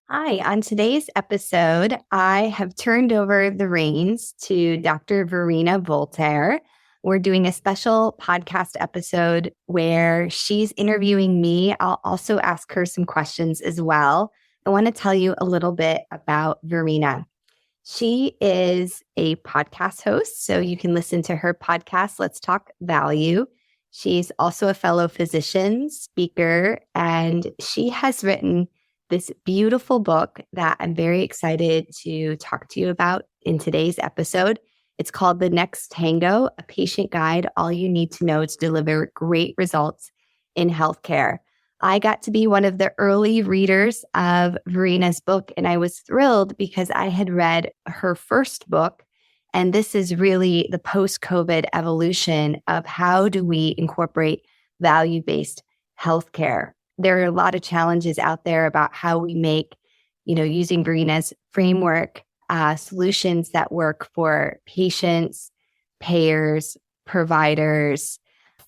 Hi, on today's episode, I have turned over the reins to Dr. Verena Voelter. We're doing a special podcast episode where she's interviewing me. I'll also ask her some questions as well. I want to tell you a little bit about Verena. She is a podcast host, so you can listen to her podcast, Let's Talk Value. She's also a fellow physician, speaker, and she has written this beautiful book that I'm very excited to talk to you about in today's episode. It's called The Next Tango, a patient guide, all you need to know to deliver great results in healthcare. I got to be one of the early readers of Verena's book, and I was thrilled because I had read her first book. And this is really the post-COVID evolution of how do we incorporate value-based healthcare. There are a lot of challenges out there about how we make, using Verena's framework, solutions that work for patients, payers, providers,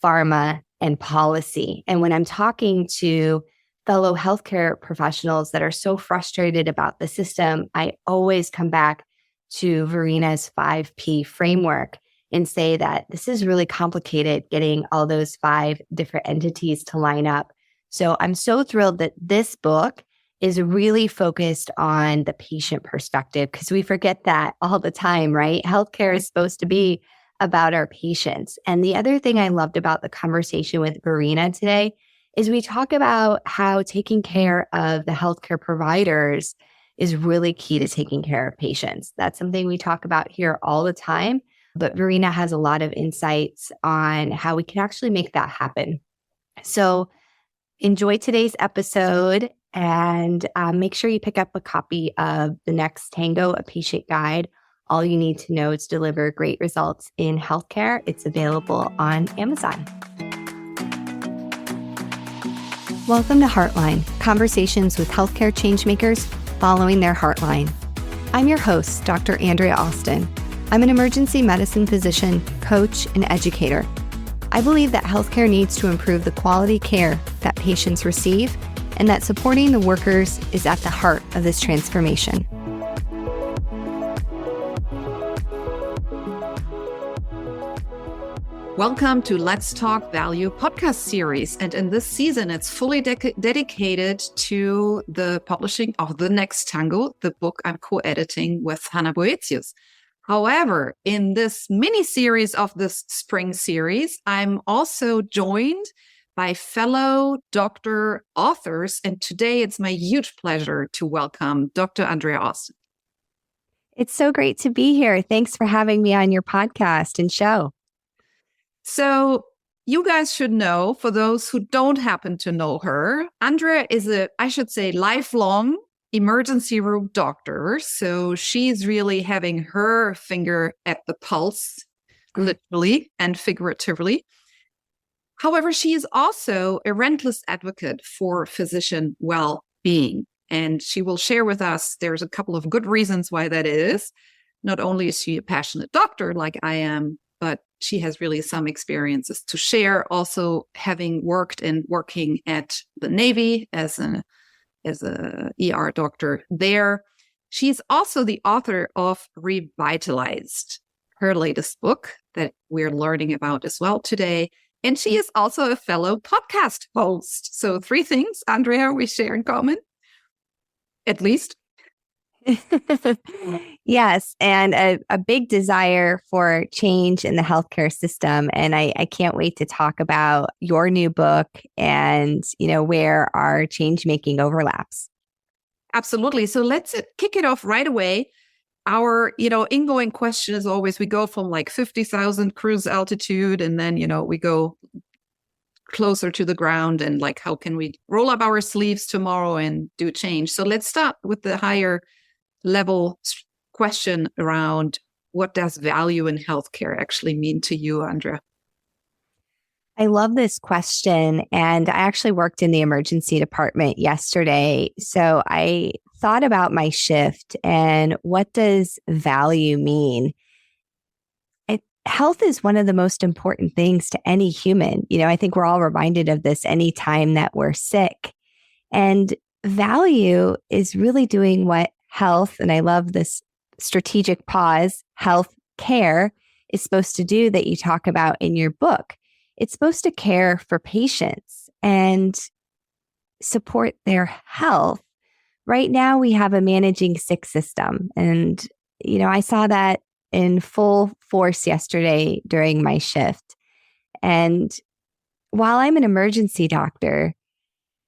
pharma, and policy. And when I'm talking to fellow healthcare professionals that are so frustrated about the system, I always come back to Verena's 5P framework and say that this is really complicated getting all those 5 different entities to line up. So I'm so thrilled that this book is really focused on the patient perspective because we forget that all the time, right? Healthcare is supposed to be about our patients. And the other thing I loved about the conversation with Verena today is we talk about how taking care of the healthcare providers is really key to taking care of patients. That's something we talk about here all the time, but Verena has a lot of insights on how we can actually make that happen. So enjoy today's episode and make sure you pick up a copy of The Next Tango, a patient guide. All you need to know is to deliver great results in healthcare. It's available on Amazon. Welcome to Heartline, conversations with healthcare changemakers following their heartline. I'm your host, Dr. Andrea Austin. I'm an emergency medicine physician, coach, and educator. I believe that healthcare needs to improve the quality care that patients receive and that supporting the workers is at the heart of this transformation. Welcome to Let's Talk Value podcast series. And in this season, it's fully dedicated to the publishing of The Next Tango, the book I'm co-editing with Hannah Boetius. However, in this mini series of this spring series, I'm also joined by fellow doctor authors. And today it's my huge pleasure to welcome Dr. Andrea Austin. It's so great to be here. Thanks for having me on your podcast and show. So you guys should know, for those who don't happen to know her, Andrea is lifelong emergency room doctor. So she's really having her finger at the pulse, literally and figuratively. However, she is also a relentless advocate for physician well-being. And she will share with us, there's a couple of good reasons why that is. Not only is she a passionate doctor like I am, but she has really some experiences to share. Also, having working at the Navy as a ER doctor there. She's also the author of Revitalized, her latest book that we're learning about as well today. And she is also a fellow podcast host. So 3 things, Andrea, we share in common, at least. Yes, and a big desire for change in the healthcare system. And I can't wait to talk about your new book and, where our change-making overlaps. Absolutely. So let's kick it off right away. Our, ingoing question is always, we go from like 50,000 cruise altitude and then, we go closer to the ground and like, how can we roll up our sleeves tomorrow and do change? So let's start with the higher level question around what does value in healthcare actually mean to you, Andrea? I love this question. And I actually worked in the emergency department yesterday. So I thought about my shift and what does value mean? Health is one of the most important things to any human. I think we're all reminded of this anytime that we're sick. And value is really doing what health, and I love this strategic pause, health care is supposed to do that you talk about in your book. It's supposed to care for patients and support their health. Right now, we have a managing sick system. And, I saw that in full force yesterday during my shift. And while I'm an emergency doctor,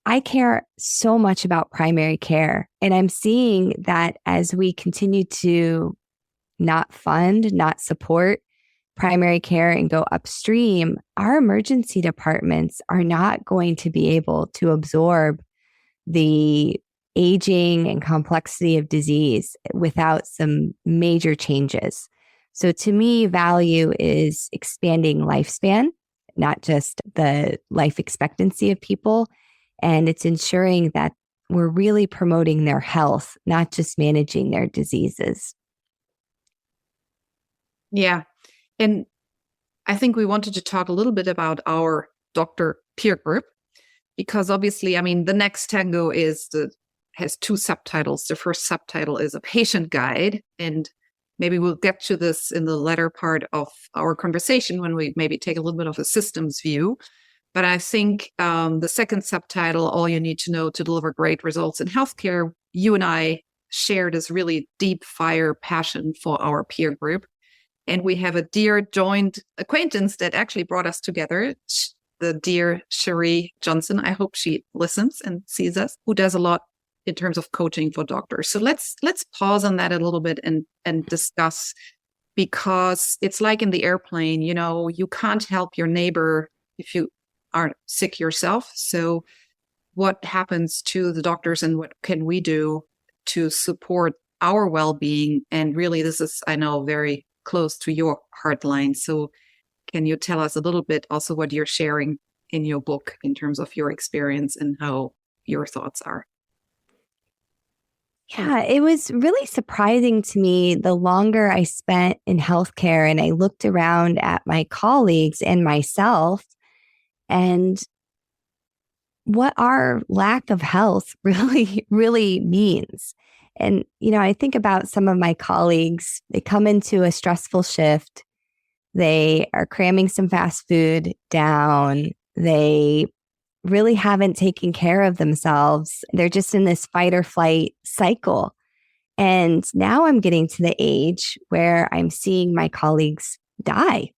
I care so much about primary care. And I'm seeing that as we continue to not fund, not support primary care and go upstream, our emergency departments are not going to be able to absorb the aging and complexity of disease without some major changes. So to me, value is expanding lifespan, not just the life expectancy of people. And it's ensuring that we're really promoting their health, not just managing their diseases. Yeah. And I think we wanted to talk a little bit about our doctor peer group, because obviously, the next Tango has two subtitles. The first subtitle is a patient guide, and maybe we'll get to this in the latter part of our conversation when we maybe take a little bit of a systems view. But I think the second subtitle, All You Need to Know to Deliver Great Results in Healthcare, you and I share this really deep fire passion for our peer group. And we have a dear joint acquaintance that actually brought us together, the dear Cherie Johnson. I hope she listens and sees us, who does a lot in terms of coaching for doctors. So let's pause on that a little bit and discuss, because it's like in the airplane, you can't help your neighbor if you aren't sick yourself. So what happens to the doctors and what can we do to support our well-being? And really, this is, I know, very close to your heartline. So can you tell us a little bit also what you're sharing in your book in terms of your experience and how your thoughts are? Yeah, it was really surprising to me the longer I spent in healthcare and I looked around at my colleagues and myself and what our lack of health really, really means. And, I think about some of my colleagues, they come into a stressful shift, they are cramming some fast food down, they really haven't taken care of themselves. They're just in this fight or flight cycle. And now I'm getting to the age where I'm seeing my colleagues die.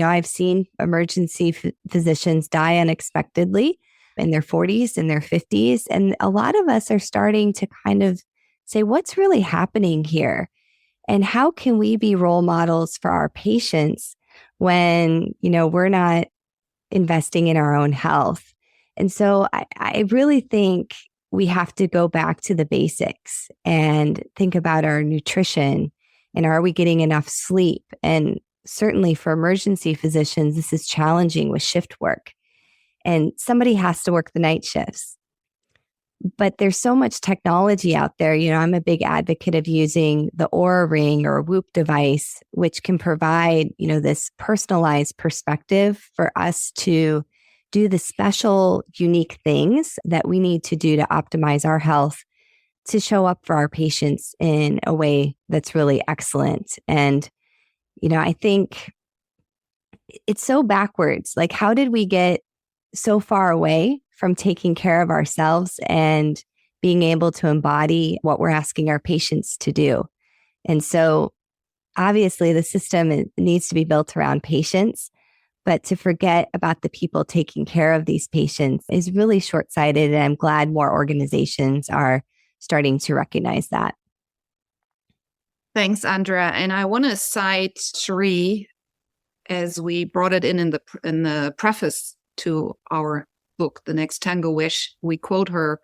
I've seen emergency physicians die unexpectedly in their 40s and their 50s. And a lot of us are starting to kind of say, what's really happening here? And how can we be role models for our patients when, we're not investing in our own health? And so I really think we have to go back to the basics and think about our nutrition and are we getting enough sleep? And certainly for emergency physicians, this is challenging with shift work. And somebody has to work the night shifts. But there's so much technology out there. I'm a big advocate of using the Oura Ring or Whoop device, which can provide, this personalized perspective for us to do the special, unique things that we need to do to optimize our health to show up for our patients in a way that's really excellent. And, I think it's so backwards. Like, how did we get so far away from taking care of ourselves and being able to embody what we're asking our patients to do? And so obviously the system needs to be built around patients, but to forget about the people taking care of these patients is really short-sighted. And I'm glad more organizations are starting to recognize that. Thanks, Andrea. And I want to cite Cherie, as we brought it in the preface to our book, The Next Tango Wish. We quote her,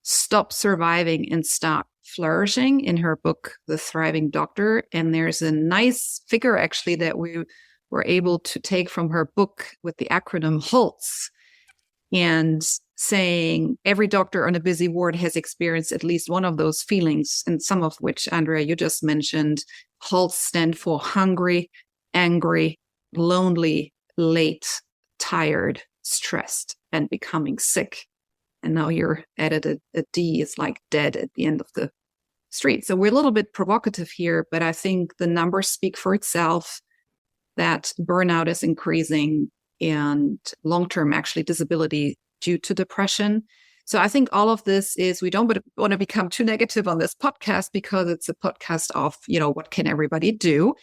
"Stop surviving and start flourishing," in her book, The Thriving Doctor. And there's a nice figure actually that we were able to take from her book with the acronym HALTS, and saying every doctor on a busy ward has experienced at least one of those feelings, and some of which, Andrea, you just mentioned. HALTS stand for hungry, angry, lonely, late, tired, stressed, and becoming sick. and now you're added a D is like dead at the end of the street. So we're a little bit provocative here, but I think the numbers speak for itself that burnout is increasing and long-term actually disability due to depression. So I think all of this is, we don't want to become too negative on this podcast because it's a podcast of, what can everybody do?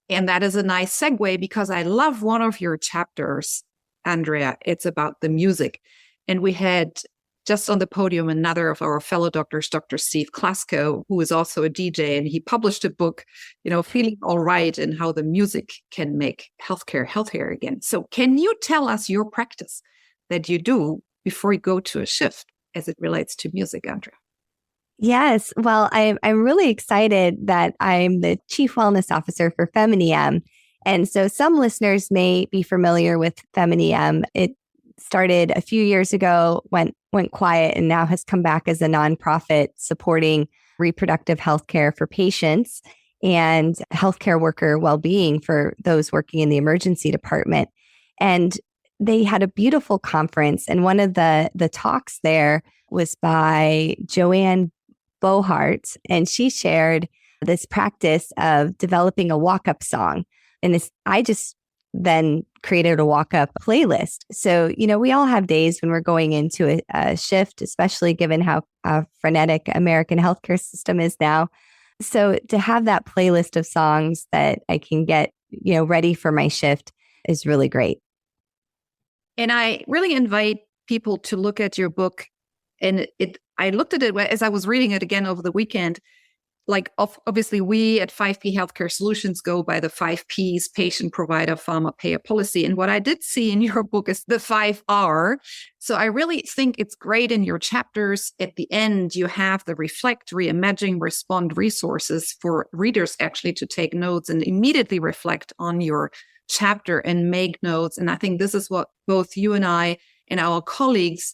And that is a nice segue because I love one of your chapters, Andrea. It's about the music. And we had just on the podium another of our fellow doctors, Dr. Steve Klasko, who is also a DJ, and he published a book, Feeling All Right, and how the music can make healthcare healthier again. So can you tell us your practice that you do before you go to a shift as it relates to music, Andrea? Yes. Well, I'm really excited that I'm the Chief Wellness Officer for FeminiEM. And so some listeners may be familiar with FeminiEM. It started a few years ago, went quiet, and now has come back as a nonprofit supporting reproductive health care for patients and healthcare worker well-being for those working in the emergency department. And they had a beautiful conference, and one of the talks there was by Joanne Bohart, and she shared this practice of developing a walk-up song. And I just then created a walk-up playlist. So, we all have days when we're going into a shift, especially given how frenetic American healthcare system is now. So to have that playlist of songs that I can get, ready for my shift is really great. And I really invite people to look at your book. And I looked at it as I was reading it again over the weekend. Like, obviously, we at 5P Healthcare Solutions go by the 5Ps: patient, provider, pharma, payer, policy. And what I did see in your book is the 5R. So I really think it's great in your chapters. At the end, you have the reflect, reimagine, respond resources for readers actually to take notes and immediately reflect on your chapter and make notes. And I think this is what both you and I and our colleagues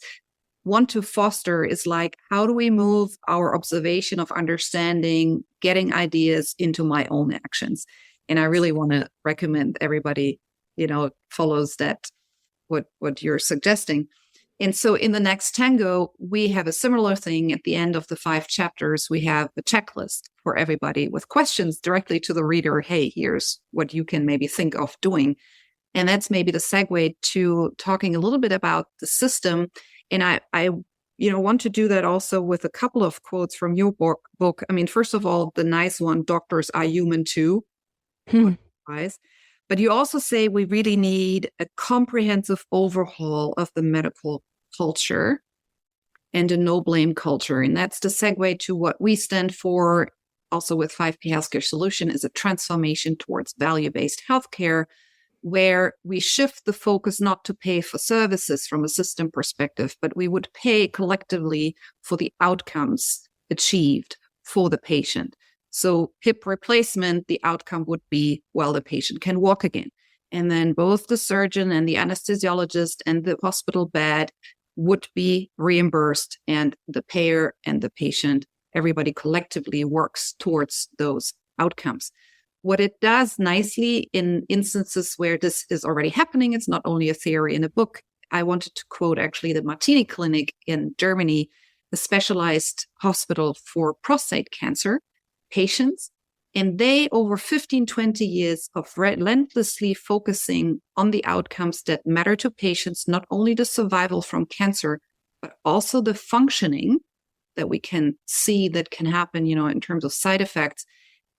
want to foster, is like, how do we move our observation of understanding, getting ideas into my own actions? And I really want to recommend everybody, follows that, what you're suggesting. And so in the next Tango, we have a similar thing. At the end of the 5 chapters, we have a checklist for everybody with questions directly to the reader. Hey, here's what you can maybe think of doing. And that's maybe the segue to talking a little bit about the system. And I want to do that also with a couple of quotes from your book. I mean, first of all, the nice one, doctors are human too. But you also say we really need a comprehensive overhaul of the medical culture and a no-blame culture. And that's the segue to what we stand for also with 5P Healthcare Solution, is a transformation towards value-based healthcare, where we shift the focus not to pay for services from a system perspective, but we would pay collectively for the outcomes achieved for the patient. So hip replacement, the outcome would be, well, the patient can walk again. And then both the surgeon and the anesthesiologist and the hospital bed would be reimbursed, and the payer and the patient, everybody collectively works towards those outcomes. What it does nicely in instances where this is already happening, it's not only a theory in a book. I wanted to quote actually the Martini Clinic in Germany, the specialized hospital for prostate cancer patients. And they, over 15, 20 years of relentlessly focusing on the outcomes that matter to patients, not only the survival from cancer, but also the functioning that we can see that can happen, in terms of side effects.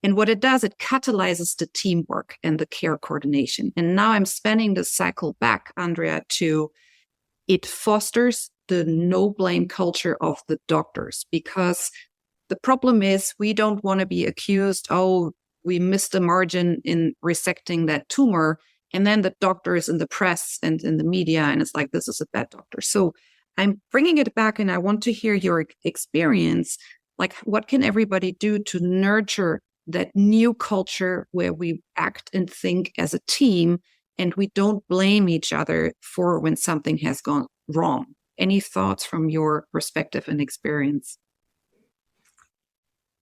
And what it does, it catalyzes the teamwork and the care coordination. And now I'm spanning the cycle back, Andrea, to it fosters the no blame culture of the doctors, because the problem is we don't want to be accused, oh, we missed a margin in resecting that tumor. And then the doctor is in the press and in the media, and it's like, this is a bad doctor. So I'm bringing it back, and I want to hear your experience. Like, what can everybody do to nurture that new culture where we act and think as a team and we don't blame each other for when something has gone wrong? Any thoughts from your perspective and experience?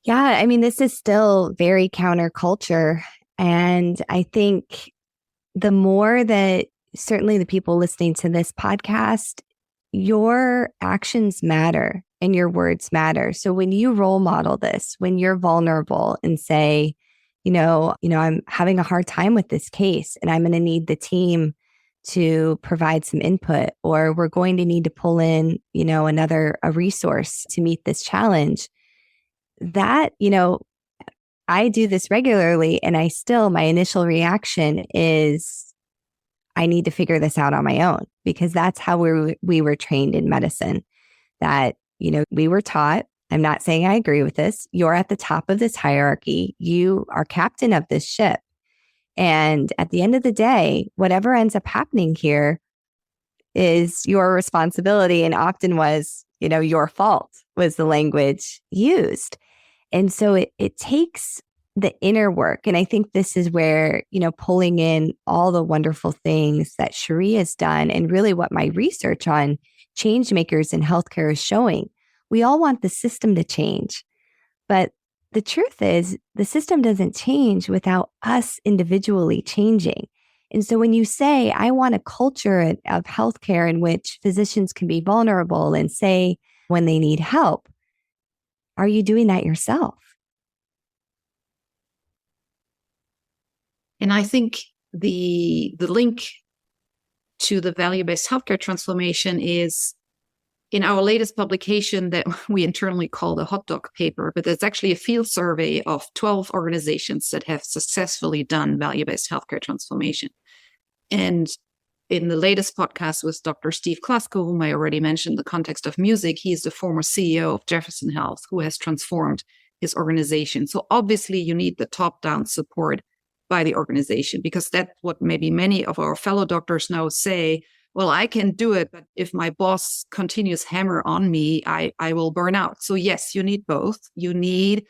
Yeah, I mean, this is still very counterculture. And I think the more that certainly the people listening to this podcast, your actions matter and your words matter. So when you role model this, when you're vulnerable and say, I'm having a hard time with this case and I'm going to need the team to provide some input, or we're going to need to pull in, a resource to meet this challenge, that, I do this regularly and my initial reaction is I need to figure this out on my own, because that's how we were trained in medicine, that, we were taught, I'm not saying I agree with this, you're at the top of this hierarchy, you are captain of this ship. And at the end of the day, whatever ends up happening here is your responsibility, and often was, your fault was the language used. And so it takes the inner work. And I think this is where, pulling in all the wonderful things that Cherie has done, and really what my research on change makers in healthcare is showing. We all want the system to change, but the truth is the system doesn't change without us individually changing. And so when you say, I want a culture of healthcare in which physicians can be vulnerable and say when they need help, are you doing that yourself? And I think the link to the value-based healthcare transformation is in our latest publication that we internally call the hot dog paper, but it's actually a field survey of 12 organizations that have successfully done value-based healthcare transformation. And in the latest podcast with Dr. Steve Klasko, whom I already mentioned in the context of music, he's the former CEO of Jefferson Health, who has transformed his organization. So obviously you need the top-down support by the organization, because that's what maybe many of our fellow doctors now say, well, I can do it, but if my boss continues hammer on me, I will burn out. So yes, you need both. You need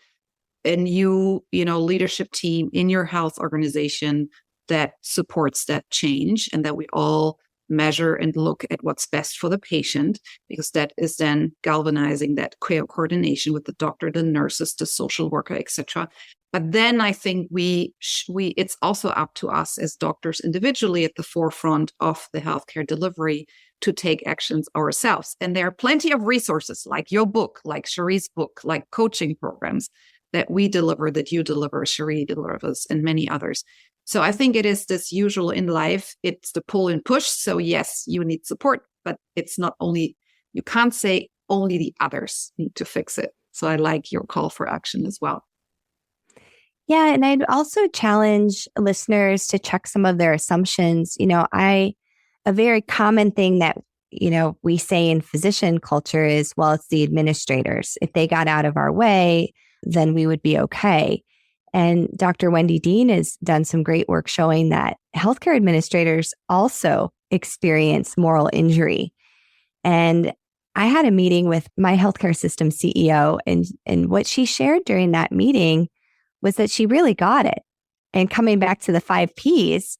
a new, leadership team in your health organization that supports that change, and that we all measure and look at what's best for the patient, because that is then galvanizing that coordination with the doctor, the nurses, the social worker, etc. But then I think it's also up to us as doctors individually at the forefront of the healthcare delivery to take actions ourselves. And there are plenty of resources like your book, like Cherie's book, like coaching programs that we deliver, that you deliver, Cherie delivers, and many others. So I think it is this usual in life. It's the pull and push. So yes, you need support, but it's not only, you can't say only the others need to fix it. So I like your call for action as well. Yeah. And I'd also challenge listeners to check some of their assumptions. A very common thing that, we say in physician culture is, well, it's the administrators. If they got out of our way, then we would be okay. And Dr. Wendy Dean has done some great work showing that healthcare administrators also experience moral injury. And I had a meeting with my healthcare system CEO, and what she shared during that meeting was that she really got it. And coming back to the 5 Ps,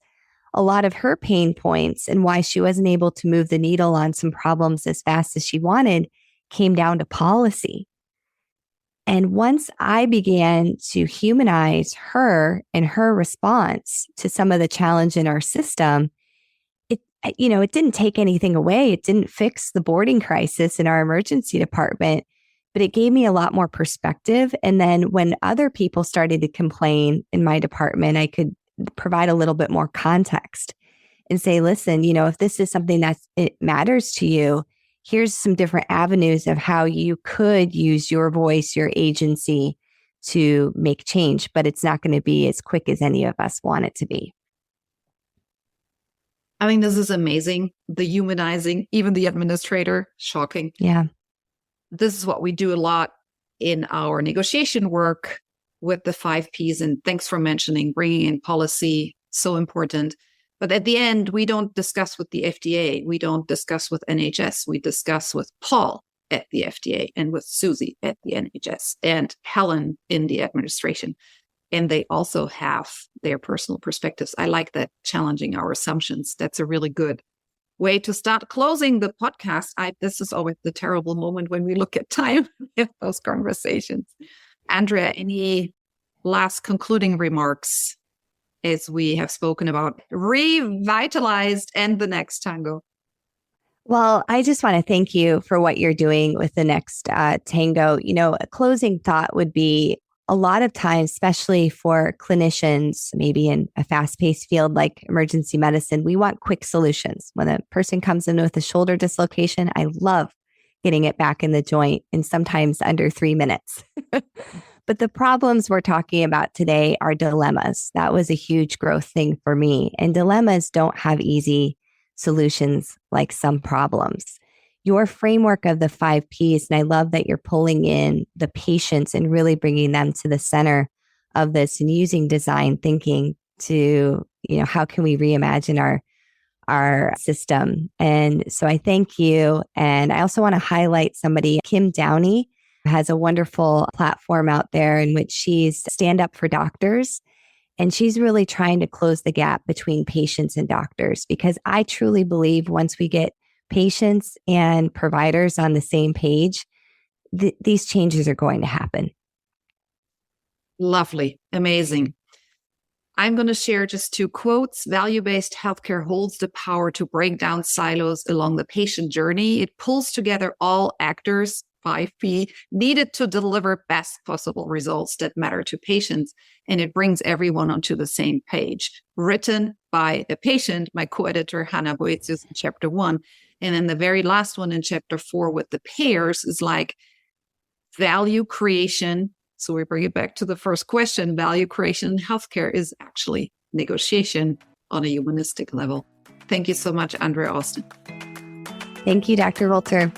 a lot of her pain points and why she wasn't able to move the needle on some problems as fast as she wanted came down to policy. And once I began to humanize her and her response to some of the challenge in our system, it didn't take anything away. It didn't fix the boarding crisis in our emergency department, but it gave me a lot more perspective. And then when other people started to complain in my department, I could provide a little bit more context and say, listen, if this is something it matters to you, here's some different avenues of how you could use your voice, your agency to make change, but it's not going to be as quick as any of us want it to be. I think this is amazing. The humanizing, even the administrator, shocking. Yeah. This is what we do a lot in our negotiation work with the 5 Ps. And thanks for mentioning bringing in policy, so important. But at the end, we don't discuss with the FDA. We don't discuss with NHS. We discuss with Paul at the FDA and with Susie at the NHS and Helen in the administration. And they also have their personal perspectives. I like that, challenging our assumptions. That's a really good way to start closing the podcast. This is always the terrible moment when we look at time in those conversations. Andrea, any last concluding remarks as we have spoken about Revitalized and the next Tango? Well, I just want to thank you for what you're doing with the next Tango. A closing thought would be a lot of times, especially for clinicians, maybe in a fast paced field like emergency medicine, we want quick solutions. When a person comes in with a shoulder dislocation, I love getting it back in the joint in sometimes under 3 minutes. But the problems we're talking about today are dilemmas. That was a huge growth thing for me. And dilemmas don't have easy solutions like some problems. Your framework of the 5 Ps, and I love that you're pulling in the patients and really bringing them to the center of this and using design thinking to, how can we reimagine our system? And so I thank you. And I also want to highlight somebody, Kim Downey, has a wonderful platform out there in which she's stand up for doctors. And she's really trying to close the gap between patients and doctors, because I truly believe once we get patients and providers on the same page, these changes are going to happen. Lovely. Amazing. I'm going to share just 2 quotes. Value-based healthcare holds the power to break down silos along the patient journey. It pulls together all actors, 5P, needed to deliver best possible results that matter to patients. And it brings everyone onto the same page. Written by a patient, my co-editor, Hannah Boetius, in chapter 1. And then the very last one in chapter 4 with the payers is like value creation. So we bring it back to the first question. Value creation in healthcare is actually negotiation on a humanistic level. Thank you so much, Andrea Austin. Thank you, Dr. Voelter.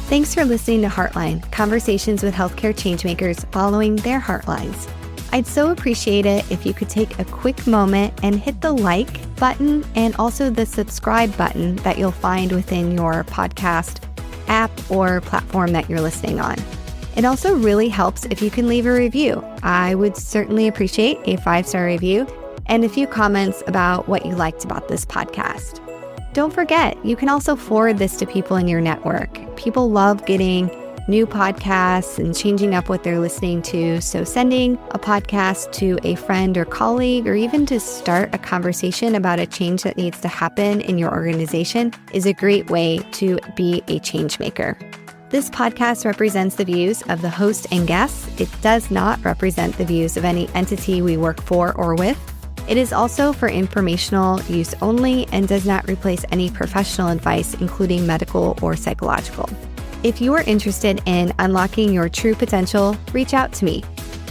Thanks for listening to Heartline, conversations with healthcare changemakers following their heartlines. I'd so appreciate it if you could take a quick moment and hit the like button and also the subscribe button that you'll find within your podcast app or platform that you're listening on. It also really helps if you can leave a review. I would certainly appreciate a 5-star review and a few comments about what you liked about this podcast. Don't forget, you can also forward this to people in your network. People love getting new podcasts and changing up what they're listening to. So sending a podcast to a friend or colleague, or even to start a conversation about a change that needs to happen in your organization, is a great way to be a change maker. This podcast represents the views of the host and guests. It does not represent the views of any entity we work for or with. It is also for informational use only and does not replace any professional advice, including medical or psychological. If you are interested in unlocking your true potential, reach out to me.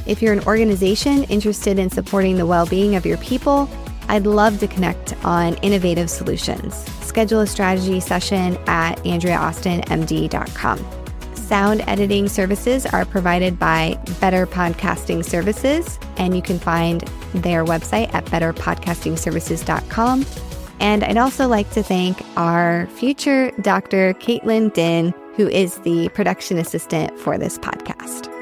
If you're an organization interested in supporting the well-being of your people, I'd love to connect on innovative solutions. Schedule a strategy session at andreaaustinmd.com. Sound editing services are provided by Better Podcasting Services, and you can find their website at betterpodcastingservices.com. And I'd also like to thank our future Dr. Caitlin Din, who is the production assistant for this podcast.